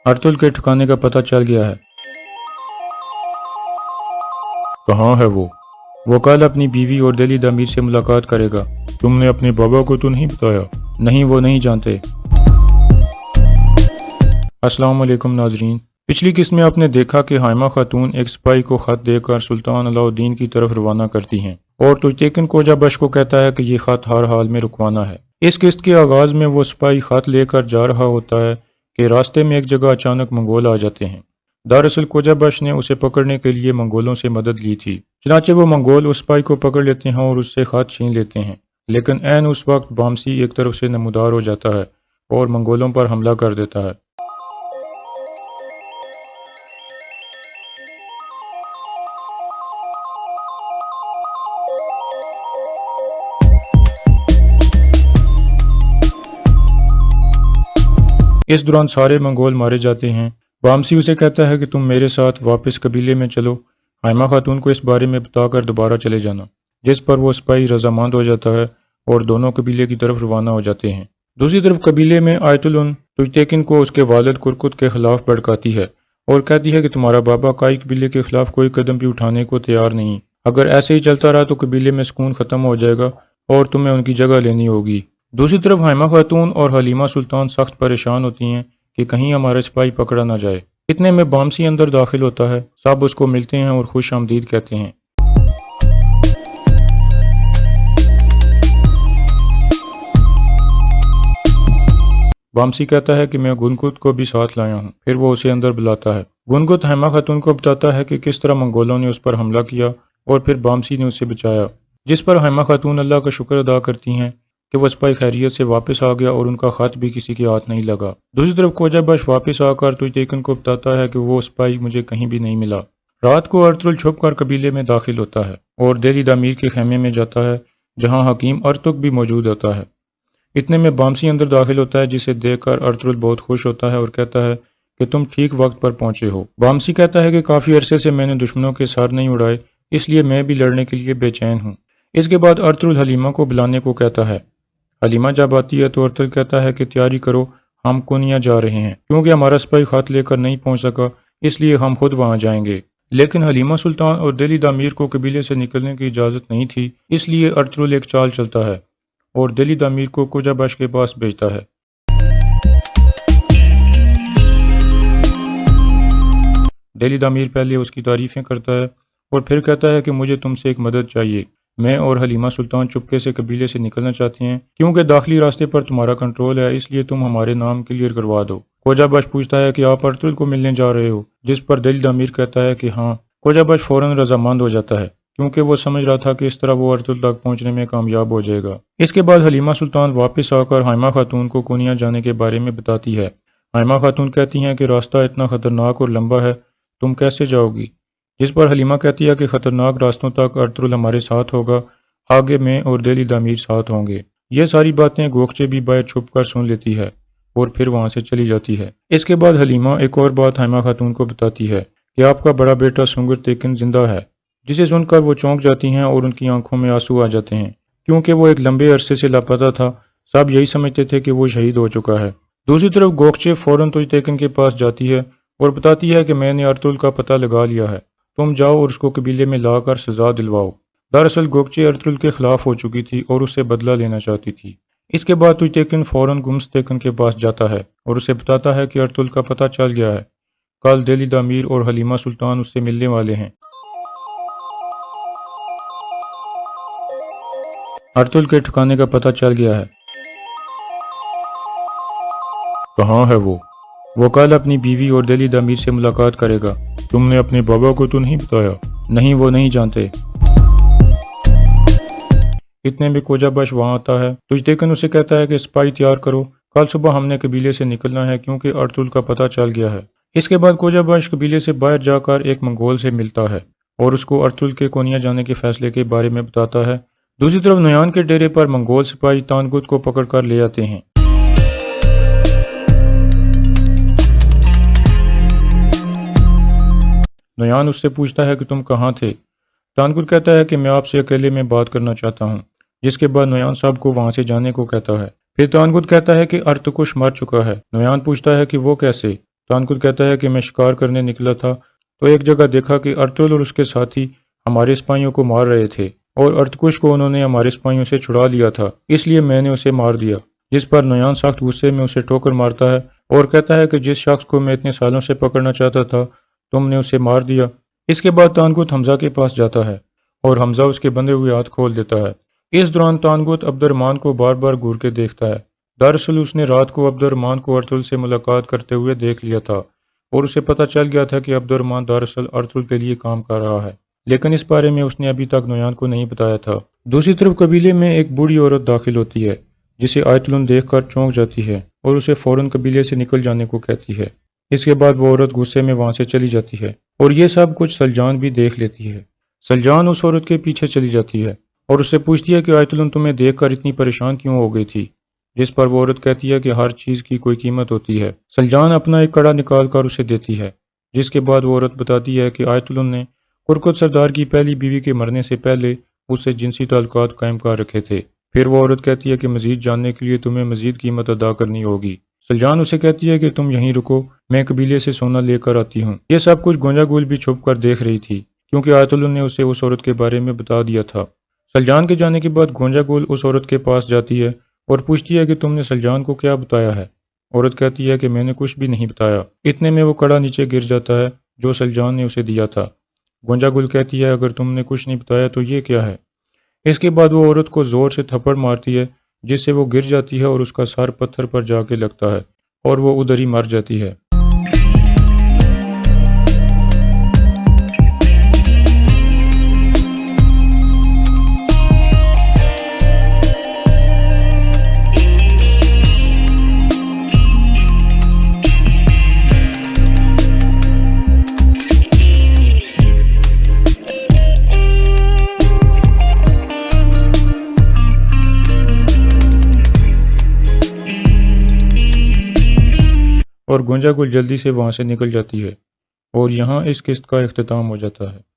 अर्तुल के ठिकाने का पता चल गया है। कहाँ है वो? वो कल अपनी बीवी और दिल्ली दामिर से मुलाकात करेगा। तुमने अपने बाबा को तो नहीं बताया? नहीं, वो नहीं जानते। अस्सलाम वालेकुम नाजरीन। पिछली किस्त में आपने देखा कि हाइमा खातून एक सिपाही को खत देकर सुल्तान अलाउद्दीन की तरफ रवाना करती हैं और तुर्कमेन कोजा बख्श को कहता है कि ये खत हर हाल में रुकवाना है। इस किस्त के आगाज में वो सिपाही खत लेकर जा रहा होता है कि रास्ते में एक जगह अचानक मंगोल आ जाते हैं। दरअसल कोजा बख्श ने उसे पकड़ने के लिए मंगोलों से मदद ली थी। चनाचे वो मंगोल उस सिपाही को पकड़ लेते हैं और उससे खत छीन लेते हैं। लेकिन ऐन उस वक्त बामसी एक तरफ से नमूदार हो जाता है और मंगोलों पर हमला कर देता है। इस दौरान सारे मंगोल मारे जाते हैं। बामसी उसे कहता है कि तुम मेरे साथ वापस कबीले में चलो, हाइमा खातून को इस बारे में बताकर दोबारा चले जाना। जिस पर वो सिपाही रजामंद हो जाता है और दोनों कबीले की तरफ रवाना हो जाते हैं। दूसरी तरफ कबीले में आयतुल तुर्कमेन को उसके वालिद कुरकुत के खिलाफ भड़काती है और कहती है कि तुम्हारा बाबा काई कबीले के खिलाफ कोई कदम भी उठाने को तैयार नहीं। अगर ऐसे ही चलता रहा तो कबीले में सुकून खत्म हो जाएगा और तुम्हें उनकी जगह लेनी होगी। दूसरी तरफ हाइमा खातून और हलीमा सुल्तान सख्त परेशान होती हैं कि कहीं हमारा सिपाही पकड़ा ना जाए। इतने में बामसी अंदर दाखिल होता है। सब उसको मिलते हैं और खुश आमदीद कहते हैं। बामसी कहता है कि मैं गुनगुत को भी साथ लाया हूँ। फिर वो उसे अंदर बुलाता है। गुनगुत हाइमा खातून को बताता है कि किस तरह मंगोलों ने उस पर हमला किया और फिर बामसी ने उसे बचाया। जिस पर हाइमा खातून अल्लाह का शुक्र अदा करती हैं कि वह सिपाही खैरियत से वापस आ गया और उनका खत भी किसी के हाथ नहीं लगा। दूसरी तरफ कोजा बख्श वापस आकर तुर्कमेन को बताता है कि वो सिपाही मुझे कहीं भी नहीं मिला। रात को अर्तुल छुपकर कबीले में दाखिल होता है और दिल्ली दामिर के खेमे में जाता है जहां हकीम अर्तुक भी मौजूद होता है। इतने में बामसी अंदर दाखिल होता है जिसे देखकर अर्तुल बहुत खुश होता है और कहता है कि तुम ठीक वक्त पर पहुंचे हो। बामसी कहता है कि काफी अरसे से मैंने दुश्मनों के सर नहीं उड़ाए, इसलिए मैं भी लड़ने के लिए बेचैन हूँ। इसके बाद अर्तुल हलीमा को बुलाने को कहता है। हलीमा जब आती है तो अर्तुल कहता है कि तैयारी करो, हम कोनिया जा रहे हैं। क्योंकि हमारा सिपाही खत लेकर नहीं पहुंच सका इसलिए हम खुद वहां जाएंगे। लेकिन हलीमा सुल्तान और दिल्ली दामिर को कबीले से निकलने की इजाजत नहीं थी, इसलिए अर्तुल एक चाल चलता है और दिल्ली दामिर को कोजा बख्श के पास भेजता है। दिल्ली दामिर पहले उसकी तारीफें करता है और फिर कहता है कि मुझे तुमसे एक मदद चाहिए। मैं और हलीमा सुल्तान चुपके से कबीले से निकलना चाहते हैं। क्योंकि दाखिली रास्ते पर तुम्हारा कंट्रोल है, इसलिए तुम हमारे नाम क्लियर करवा दो। कोजा बख्श पूछता है कि आप अर्तुल को मिलने जा रहे हो? जिस पर दिल्ली दामिर कहता है कि हाँ। कोजा बख्श फौरन रजामंद हो जाता है क्योंकि वो समझ रहा था कि इस तरह वो अर्तुल तक पहुंचने में कामयाब हो जाएगा। इसके बाद हलीमा सुल्तान वापस आकर हाइमा खातून को कोनिया जाने के बारे में बताती है। हाइमा खातून कहती हैं कि रास्ता इतना खतरनाक और लंबा है, तुम कैसे जाओगी? जिस पर हलीमा कहती है कि खतरनाक रास्तों तक अर्तुल हमारे साथ होगा, आगे मैं और दिल्ली दामिर साथ होंगे। ये सारी बातें गोखचे भी बाहर छुपकर सुन लेती है और फिर वहां से चली जाती है। इसके बाद हलीमा एक और बात हाइमा खातून को बताती है कि आपका बड़ा बेटा सुंगर तेकन जिंदा है, जिसे सुनकर वो चौंक जाती हैं और उनकी आंखों में आंसू आ जाते हैं। क्योंकि वो एक लंबे अरसे से लापता था, सब यही समझते थे कि वो शहीद हो चुका है। दूसरी तरफ गोखचे फौरन तुर्कमेन के पास जाती है और बताती है कि मैंने अर्तुल का पता लगा लिया है, तुम जाओ और उसको कबीले में लाकर सजा दिलवाओ। दरअसल गोखचे अर्तुल के खिलाफ हो चुकी थी और उससे बदला लेना चाहती थी। इसके बाद तुर्कमेन फौरन गुमस्तेकन के पास जाता है और उसे बताता है कि अर्तुल का पता चल गया है, कल दिल्ली दामिर और हलीमा सुल्तान उससे मिलने वाले हैं। अर्तुल के ठिकाने का पता चल गया है। कहाँ है वो? वो कल अपनी बीवी और दिल्ली दामिर से मुलाकात करेगा। तुमने अपने बाबा को तो नहीं बताया? नहीं, वो नहीं जानते। इतने में कोजा बख्श वहां आता है। तुर्कमेन उसे कहता है कि सिपाही तैयार करो, कल सुबह हमने कबीले से निकलना है क्योंकि अर्तुल का पता चल गया है। इसके बाद कोजा बख्श कबीले से बाहर जाकर एक मंगोल से मिलता है और उसको अर्तुल के कोनिया जाने के फैसले के बारे में बताता है। दूसरी तरफ नयान के डेरे पर मंगोल सिपाही तानगुत को पकड़कर ले आते हैं। नयान उससे पूछता है कि तुम कहाँ थे? तानगुत कहता है कि मैं आपसे अकेले में बात करना चाहता हूँ। जिसके बाद नयान साहब को वहां से जाने को कहता है। फिर तानगुत कहता है कि अर्तुकुश मर चुका है। नयान पूछता है कि वो कैसे? تانکت کہتا ہے کہ میں شکار کرنے نکلا تھا تو ایک جگہ دیکھا کہ ارطغرل اور اس کے ساتھی ہمارے سپاہیوں کو مار رہے تھے اور ارتکش کو انہوں نے ہمارے سپاہیوں سے چھڑا لیا تھا، اس لیے میں نے اسے مار دیا۔ جس پر نویان سخت غصے میں اسے ٹھوکر مارتا ہے اور کہتا ہے کہ جس شخص کو میں اتنے سالوں سے پکڑنا چاہتا تھا تم نے اسے مار دیا۔ اس کے بعد تانگوت حمزہ کے پاس جاتا ہے اور حمزہ اس کے بندھے ہوئے ہاتھ کھول دیتا ہے۔ اس دوران تانگوت عبد الرحمن کو بار بار گور کے دیکھتا ہے۔ دراصل اس نے رات کو عبد الرحمن کو ارطغرل سے ملاقات کرتے ہوئے دیکھ لیا تھا اور اسے پتہ چل گیا تھا کہ عبد الرحمن دراصل ارطغرل کے لیے کام کر رہا ہے، لیکن اس بارے میں اس نے ابھی تک نویان کو نہیں بتایا تھا۔ دوسری طرف قبیلے میں ایک بوڑھی عورت داخل ہوتی ہے جسے آیت الن دیکھ کر چونک جاتی ہے اور اسے فوراً قبیلے سے نکل جانے کو کہتی ہے۔ اس کے بعد وہ عورت غصے میں وہاں سے چلی جاتی ہے اور یہ سب کچھ سلجان بھی دیکھ لیتی ہے۔ سلجان اس عورت کے پیچھے چلی جاتی ہے اور اس سے پوچھتی ہے کہ آیت الن تمہیں دیکھ کر اتنی پریشان کیوں ہو گئی تھی، جس پر وہ عورت کہتی ہے کہ ہر چیز کی کوئی قیمت ہوتی ہے۔ سلجان اپنا ایک کڑا نکال کر اسے دیتی ہے، جس کے بعد وہ عورت بتاتی ہے کہ آیت الن نے کرکت سردار کی پہلی بیوی کے مرنے سے پہلے اس سے جنسی تعلقات قائم کر رکھے تھے۔ پھر وہ عورت کہتی ہے کہ مزید جاننے کے لیے تمہیں مزید قیمت ادا کرنی ہوگی۔ سلجان اسے کہتی ہے کہ تم یہیں رکو، میں قبیلے سے سونا لے کر آتی ہوں۔ یہ سب کچھ گونجا گول بھی چھپ کر دیکھ رہی تھی کیونکہ آیت الن نے اسے اس عورت کے بارے میں بتا دیا تھا۔ سلجان کے جانے کے بعد گونجا گول اس عورت کے پاس جاتی ہے اور پوچھتی ہے کہ تم نے سلجان کو کیا بتایا ہے؟ عورت کہتی ہے کہ میں نے کچھ بھی نہیں بتایا۔ اتنے میں وہ کڑا نیچے گر جاتا ہے جو سلجان نے اسے دیا تھا۔ گونجا گل کہتی ہے اگر تم نے کچھ نہیں بتایا تو یہ کیا ہے؟ اس کے بعد وہ عورت کو زور سے تھپڑ مارتی ہے جس سے وہ گر جاتی ہے اور اس کا سر پتھر پر جا کے لگتا ہے اور وہ ادھر ہی مر جاتی ہے۔ اور گونجا گل جلدی سے وہاں سے نکل جاتی ہے اور یہاں اس قسط کا اختتام ہو جاتا ہے۔